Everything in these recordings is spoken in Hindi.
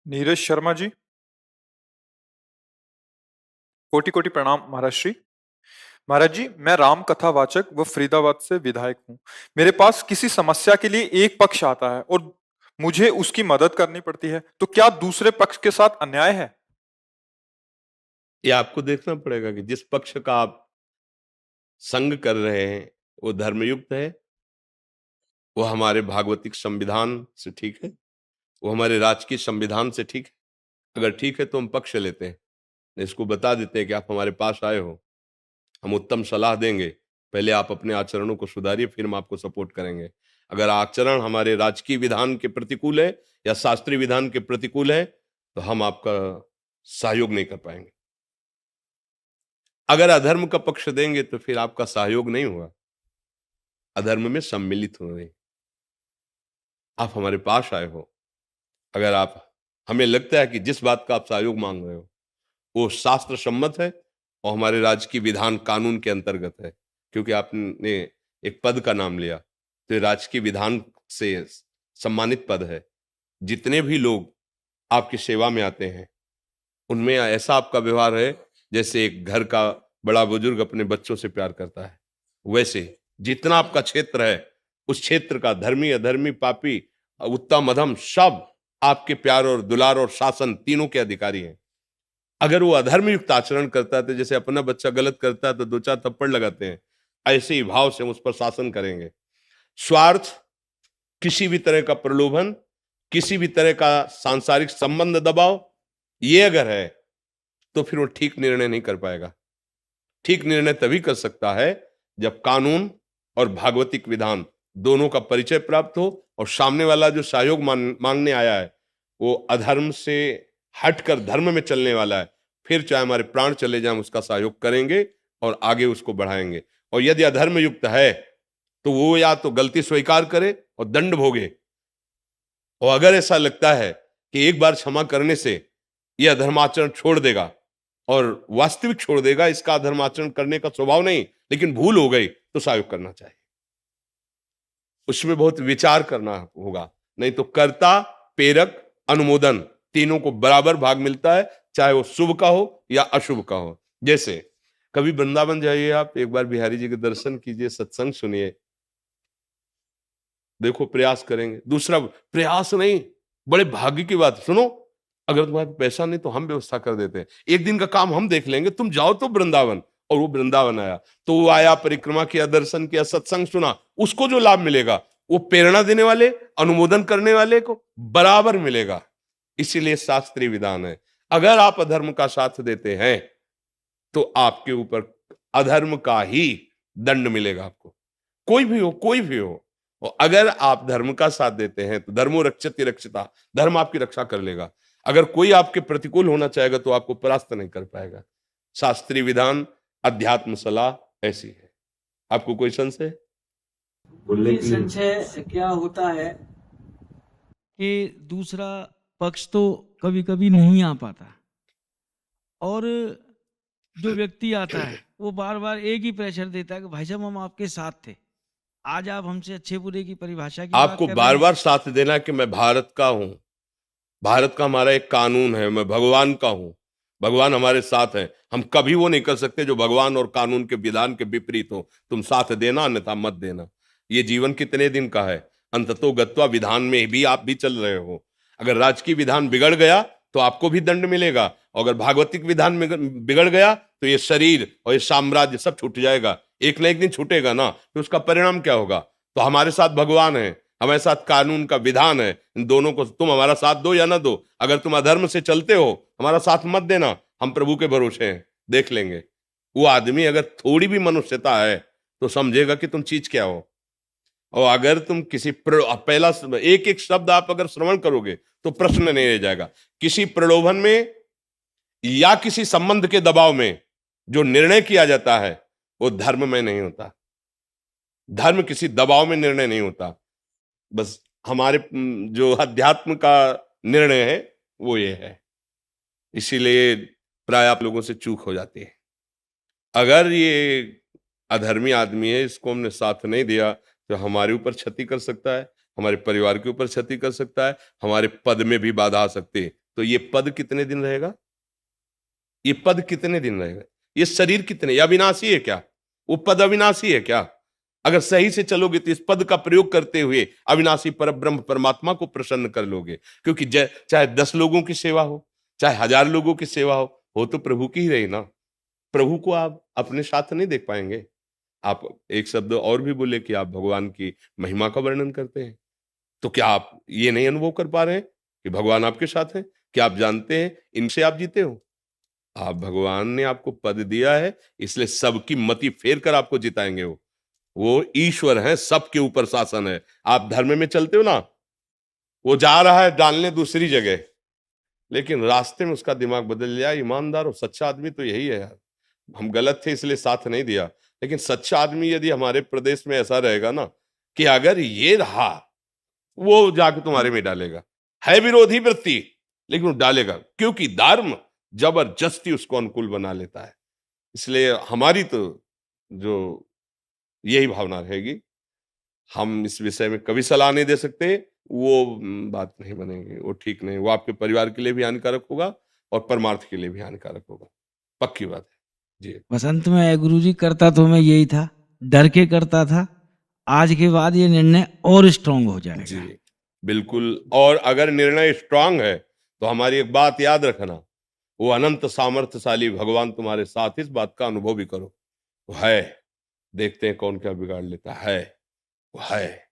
नीरज शर्मा जी, कोटि कोटि प्रणाम महाराज श्री। महाराज जी, मैं राम कथावाचक व फरीदाबाद से विधायक हूँ। मेरे पास किसी समस्या के लिए एक पक्ष आता है और मुझे उसकी मदद करनी पड़ती है, तो क्या दूसरे पक्ष के साथ अन्याय है? ये आपको देखना पड़ेगा कि जिस पक्ष का आप संग कर रहे हैं वो धर्मयुक्त है, वो हमारे भागवतिक संविधान से ठीक है, वो हमारे राजकीय संविधान से ठीक है। अगर ठीक है तो हम पक्ष लेते हैं, इसको बता देते हैं कि आप हमारे पास आए हो, हम उत्तम सलाह देंगे, पहले आप अपने आचरणों को सुधारिए, फिर हम आपको सपोर्ट करेंगे। अगर आचरण हमारे राजकीय विधान के प्रतिकूल है या शास्त्रीय विधान के प्रतिकूल है तो हम आपका सहयोग नहीं कर पाएंगे। अगर अधर्म का पक्ष देंगे तो फिर आपका सहयोग नहीं हुआ, अधर्म में सम्मिलित हो रहे। आप हमारे पास आए हो, अगर आप हमें लगता है कि जिस बात का आप सहयोग मांग रहे हो वो शास्त्र सम्मत है और हमारे राज्य की विधान कानून के अंतर्गत है, क्योंकि आपने एक पद का नाम लिया तो ये राज्य की विधान से सम्मानित पद है। जितने भी लोग आपकी सेवा में आते हैं उनमें ऐसा आपका व्यवहार है जैसे एक घर का बड़ा बुजुर्ग अपने बच्चों से प्यार करता है। वैसे जितना आपका क्षेत्र है उस क्षेत्र का धर्मी अधर्मी पापी उत्तम अधम सब आपके प्यार और दुलार और शासन तीनों के अधिकारी हैं। अगर वो अधर्म युक्त आचरण करता है तो जैसे अपना बच्चा गलत करता है तो दो चार थप्पड़ लगाते हैं, ऐसे ही भाव से हम उस पर शासन करेंगे। स्वार्थ, किसी भी तरह का प्रलोभन, किसी भी तरह का सांसारिक संबंध दबाव, ये अगर है तो फिर वो ठीक निर्णय नहीं कर पाएगा। ठीक निर्णय तभी कर सकता है जब कानून और भागवतिक विधान दोनों का परिचय प्राप्त हो और सामने वाला जो सहयोग मांगने आया है वो अधर्म से हटकर धर्म में चलने वाला है, फिर चाहे हमारे प्राण चले जाएं उसका सहयोग करेंगे और आगे उसको बढ़ाएंगे। और यदि अधर्म युक्त है तो वो या तो गलती स्वीकार करे और दंड भोगे, और अगर ऐसा लगता है कि एक बार क्षमा करने से यह अधर्माचरण छोड़ देगा और वास्तविक छोड़ देगा, इसका अधर्माचरण करने का स्वभाव नहीं लेकिन भूल हो गई, तो सहयोग करना चाहिए। उसमें बहुत विचार करना होगा, नहीं तो कर्ता प्रेरक अनुमोदन तीनों को बराबर भाग मिलता है, चाहे वो शुभ का हो या अशुभ का हो। जैसे कभी वृंदावन जाइए, आप एक बार बिहारी जी के दर्शन कीजिए, सत्संग सुनिए, देखो प्रयास करेंगे। दूसरा प्रयास नहीं, बड़े भाग्य की बात, सुनो, अगर तुम्हारे पैसा नहीं तो हम व्यवस्था कर देते हैं, एक दिन का काम हम देख लेंगे, तुम जाओ तो वृंदावन। और वो वृंदावन आया तो वो आया, परिक्रमा किया, दर्शन किया, सत्संग सुना, उसको जो लाभ मिलेगा वो प्रेरणा देने वाले अनुमोदन करने वाले को बराबर मिलेगा। इसीलिए शास्त्रीय विधान है, अगर आप अधर्म का साथ देते हैं तो आपके ऊपर अधर्म का ही दंड मिलेगा आपको, कोई भी हो, कोई भी हो। और अगर आप धर्म का साथ देते हैं तो धर्मो रक्षति रक्षिता, धर्म आपकी रक्षा कर लेगा। अगर कोई आपके प्रतिकूल होना चाहेगा तो आपको परास्त नहीं कर पाएगा। शास्त्रीय विधान, अध्यात्म सलाह ऐसी है। आपको कोई संशय? बोलने के लिए संशय क्या होता है कि दूसरा पक्ष तो कभी कभी नहीं आ पाता और जो व्यक्ति आता है वो बार बार एक ही प्रेशर देता है कि भाई साहब हम आपके साथ थे, आज आप हमसे अच्छे बुरे की परिभाषा की बात आपको कर बार रहे हैं। बार साथ देना कि मैं भारत का हूं, भारत का हमारा एक कानून है, मैं भगवान का हूं, भगवान हमारे साथ है। हम कभी वो नहीं कर सकते जो भगवान और कानून के विधान के विपरीत हो। तुम साथ देना अन्यथा मत देना। ये जीवन कितने दिन का है, अंततो गत्वा विधान में भी आप भी चल रहे हो। अगर राजकीय विधान बिगड़ गया तो आपको भी दंड मिलेगा, और अगर भागवतिक विधान में बिगड़ गया तो ये शरीर और ये साम्राज्य सब छूट जाएगा, एक ना एक दिन छूटेगा ना, तो उसका परिणाम क्या होगा? तो हमारे साथ भगवान है, हमारे साथ कानून का विधान है, इन दोनों को तुम हमारा साथ दो या ना दो। अगर तुम अधर्म से चलते हो हमारा साथ मत देना, हम प्रभु के भरोसे हैं, देख लेंगे। वो आदमी अगर थोड़ी भी मनुष्यता है तो समझेगा कि तुम चीज क्या हो। और अगर तुम किसी पहला एक एक शब्द आप अगर श्रवण करोगे तो प्रश्न नहीं रह जाएगा। किसी प्रलोभन में या किसी संबंध के दबाव में जो निर्णय किया जाता है वो धर्म में नहीं होता। धर्म किसी दबाव में निर्णय नहीं होता, बस हमारे जो अध्यात्म का निर्णय है वो ये है। इसीलिए प्राय आप लोगों से चूक हो जाती है। अगर ये अधर्मी आदमी है, इसको हमने साथ नहीं दिया तो हमारे ऊपर क्षति कर सकता है, हमारे परिवार के ऊपर क्षति कर सकता है, हमारे पद में भी बाधा आ सकती है। तो ये पद कितने दिन रहेगा? ये पद कितने दिन रहेगा? ये शरीर कितने, ये अविनाशी है क्या? वो पद अविनाशी है क्या? अगर सही से चलोगे तो इस पद का प्रयोग करते हुए अविनाशी परब्रह्म परमात्मा को प्रसन्न कर लोगे। क्योंकि चाहे 10 लोगों की सेवा हो, चाहे 1000 लोगों की सेवा हो तो प्रभु की ही रही ना। प्रभु को आप अपने साथ नहीं देख पाएंगे। आप एक शब्द और भी बोले कि आप भगवान की महिमा का वर्णन करते हैं, तो क्या आप ये नहीं अनुभव कर पा रहे हैं कि भगवान आपके साथ हैं? क्या आप जानते हैं इनसे आप जीते हो? आप, भगवान ने आपको पद दिया है, इसलिए सबकी मति फेर कर आपको जिताएंगे। वो ईश्वर है, सबके ऊपर शासन है। आप धर्म में चलते हो ना, वो जा रहा है डालने दूसरी जगह, लेकिन रास्ते में उसका दिमाग बदल गया। ईमानदार और सच्चा आदमी तो यही है यार। हम गलत थे इसलिए साथ नहीं दिया, लेकिन सच्चा आदमी यदि हमारे प्रदेश में ऐसा रहेगा ना कि अगर ये रहा, वो जाके तुम्हारे में डालेगा। है विरोधी वृत्ति, लेकिन वो डालेगा, क्योंकि धर्म जबरदस्ती उसको अनुकूल बना लेता है। इसलिए हमारी तो जो यही भावना रहेगी। हम इस विषय में कभी सलाह नहीं दे सकते, वो बात नहीं बनेगी, वो ठीक नहीं। वो आपके परिवार के लिए भी हानिकारक होगा और परमार्थ के लिए भी हानिकारक होगा, पक्की बात है जी। बसंत में गुरुजी करता तो मैं यही था, डर के करता था। आज के बाद ये निर्णय और स्ट्रांग हो जाएगा। जी बिल्कुल। और अगर निर्णय स्ट्रांग है तो हमारी एक बात याद रखना, वो अनंत सामर्थ्यशाली भगवान तुम्हारे साथ, इस बात का अनुभव भी करो। वो है, देखते हैं कौन क्या बिगाड़ लेता है। वो है,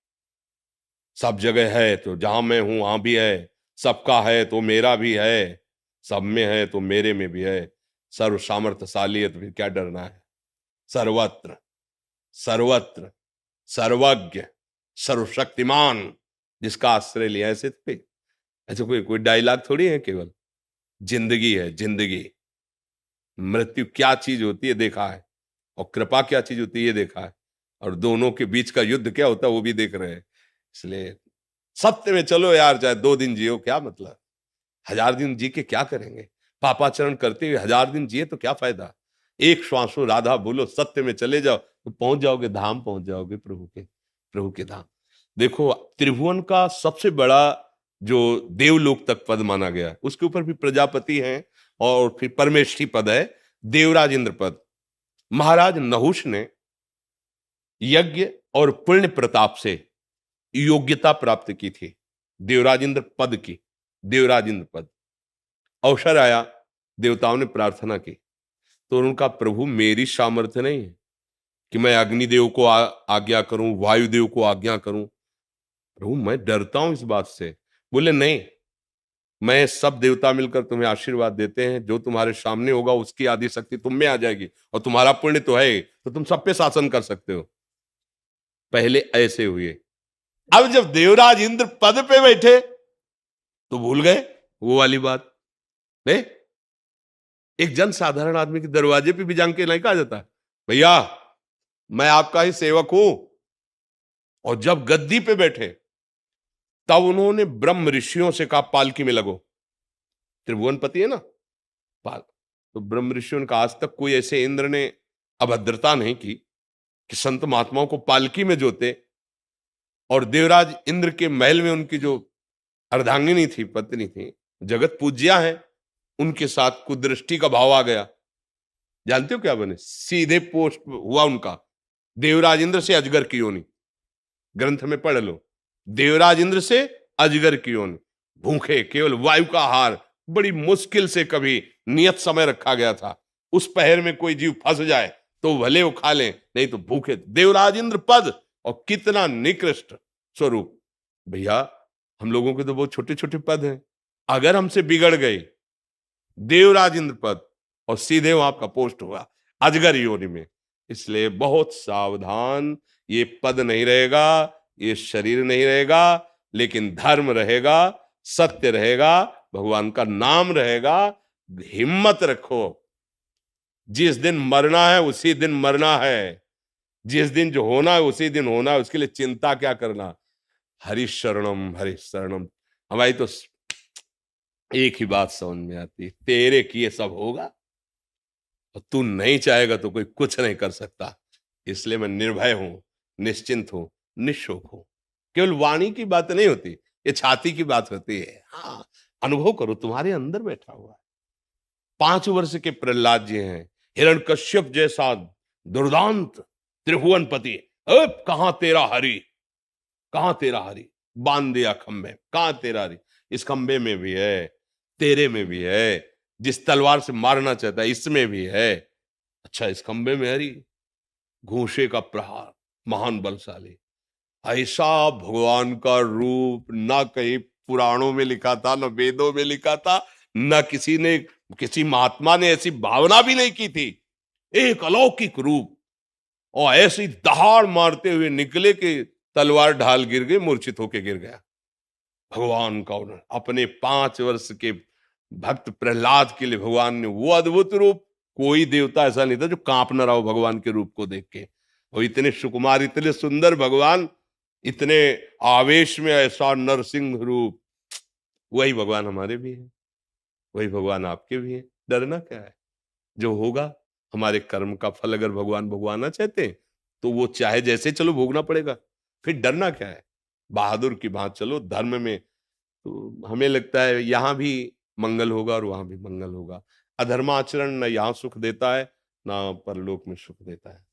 सब जगह है, तो जहां मैं हूं वहां भी है। सबका है तो मेरा भी है, सब में है तो मेरे में भी है। सर्व सामर्थ्यशाली है तो फिर क्या डरना है? सर्वत्र सर्वत्र सर्वज्ञ सर्वशक्तिमान जिसका आश्रय लिया, ऐसे थोड़ी, ऐसे कोई कोई डायलॉग थोड़ी है। केवल जिंदगी है, जिंदगी। मृत्यु क्या चीज होती है देखा है, और कृपा क्या चीज होती है ये देखा है, और दोनों के बीच का युद्ध क्या होता है वो भी देख रहे हैं। इसलिए सत्य में चलो यार, चाहे 2 दिन जियो क्या मतलब, 1000 दिन जी के क्या करेंगे? पापाचरण करते हुए 1000 दिन जिए तो क्या फायदा? एक श्वासो राधा बोलो, सत्य में चले जाओ तो पहुंच जाओगे धाम, पहुंच जाओगे प्रभु के धाम। देखो, त्रिभुवन का सबसे बड़ा जो देवलोक तक पद माना गया है, उसके ऊपर भी प्रजापति हैं और फिर परमेष्ठी पद है, देवराज इंद्र पद। महाराज नहुष ने यज्ञ और पुण्य प्रताप से योग्यता प्राप्त की थी देवराज इंद्र पद की। देवराज इंद्र पद अवसर आया, देवताओं ने प्रार्थना की, तो उनका प्रभु मेरी सामर्थ्य नहीं है कि मैं अग्निदेव को आज्ञा करूं, वायुदेव को आज्ञा करूं। प्रभु मैं डरता हूं इस बात से। बोले नहीं, मैं सब देवता मिलकर तुम्हें आशीर्वाद देते हैं, जो तुम्हारे सामने होगा उसकी आदि शक्ति तुम में आ जाएगी, और तुम्हारा पुण्य तो है तो तुम सब पे शासन कर सकते हो। पहले ऐसे हुए, अब जब देवराज इंद्र पद पे बैठे तो भूल गए वो वाली बात। नहीं, एक जन साधारण आदमी के दरवाजे पे भी जान के नहीं कहा जाता भैया मैं आपका ही सेवक हूं। और जब गद्दी पे बैठे तब उन्होंने ब्रह्म ऋषियों से कहा पालकी में लगो। त्रिभुवनपति है ना पाल, तो ब्रह्म ऋषियों ने कहा आज तक कोई ऐसे इंद्र ने अभद्रता नहीं की कि संत महात्माओं को पालकी में जोते। और देवराज इंद्र के महल में उनकी जो अर्धांगिनी थी, पत्नी थी, जगत पूज्या है, उनके साथ कुदृष्टि का भाव आ गया। जानते हो क्या बने? सीधे पोस्ट हुआ उनका, देवराज इंद्र से अजगर की योनि। ग्रंथ में पढ़ लो, देवराज इंद्र से अजगर की योनि। भूखे, केवल वायु का आहार, बड़ी मुश्किल से कभी नियत समय रखा गया था, उस पहर में कोई जीव फंस जाए तो भले वो खा ले, नहीं तो भूखे। देवराज इंद्र पद, और कितना निकृष्ट स्वरूप। भैया हम लोगों के तो बहुत छोटे छोटे पद हैं, अगर हमसे बिगड़ गए देवराज इंद्र पद और सीधे वहां आपका पोस्ट हुआ अजगर योनि में। इसलिए बहुत सावधान, ये पद नहीं रहेगा, ये शरीर नहीं रहेगा, लेकिन धर्म रहेगा, सत्य रहेगा, भगवान का नाम रहेगा। हिम्मत रखो, जिस दिन मरना है उसी दिन मरना है, जिस दिन जो होना है उसी दिन होना है, उसके लिए चिंता क्या करना। हरि शरणम हरि शरणम। हमारी तो एक ही बात समझ में आती, तेरे किए सब होगा, और तू नहीं चाहेगा तो कोई कुछ नहीं कर सकता। इसलिए मैं निर्भय हूं, निश्चिंत हूं, निशोक हूं। केवल वाणी की बात नहीं होती, ये छाती की बात होती है। हाँ, अनुभव करो, तुम्हारे अंदर बैठा हुआ है। 5 वर्ष के प्रहलाद जी हैं, हिरण्यकश्यप जैसा दुर्दांत त्रिभुवनपति, अब कहां तेरा हरि, कहां तेरा हरि, बांध दिया खंबे, कहां तेरा हरि। इस खंबे में भी है, तेरे में भी है, जिस तलवार से मारना चाहता है इसमें भी है। अच्छा, इस खंबे में हरि, घूंसे का प्रहार, महान बलशाली। ऐसा भगवान का रूप ना कहीं पुराणों में लिखा था, न वेदों में लिखा था, न किसी ने, किसी महात्मा ने ऐसी भावना भी नहीं की थी। एक अलौकिक रूप, और ऐसी दहाड़ मारते हुए निकले कि तलवार ढाल गिर गई, मूर्छित होके गिर गया। भगवान का उन्होंने अपने 5 वर्ष के भक्त प्रहलाद के लिए भगवान ने वो अद्भुत रूप, कोई देवता ऐसा नहीं था जो कांप न रहा हो भगवान के रूप को देख के। और इतने सुकुमार, इतने सुंदर भगवान, इतने आवेश में ऐसा नरसिंह रूप, वही भगवान हमारे भी है, वही भगवान आपके भी है। डरना क्या है? जो होगा हमारे कर्म का फल, अगर भगवान भोगवाना चाहते हैं तो वो चाहे जैसे चलो भोगना पड़ेगा, फिर डरना क्या है? बहादुर की भांति चलो धर्म में। तो हमें लगता है यहाँ भी मंगल होगा और वहां भी मंगल होगा। अधर्माचरण न यहाँ सुख देता है, ना परलोक में सुख देता है।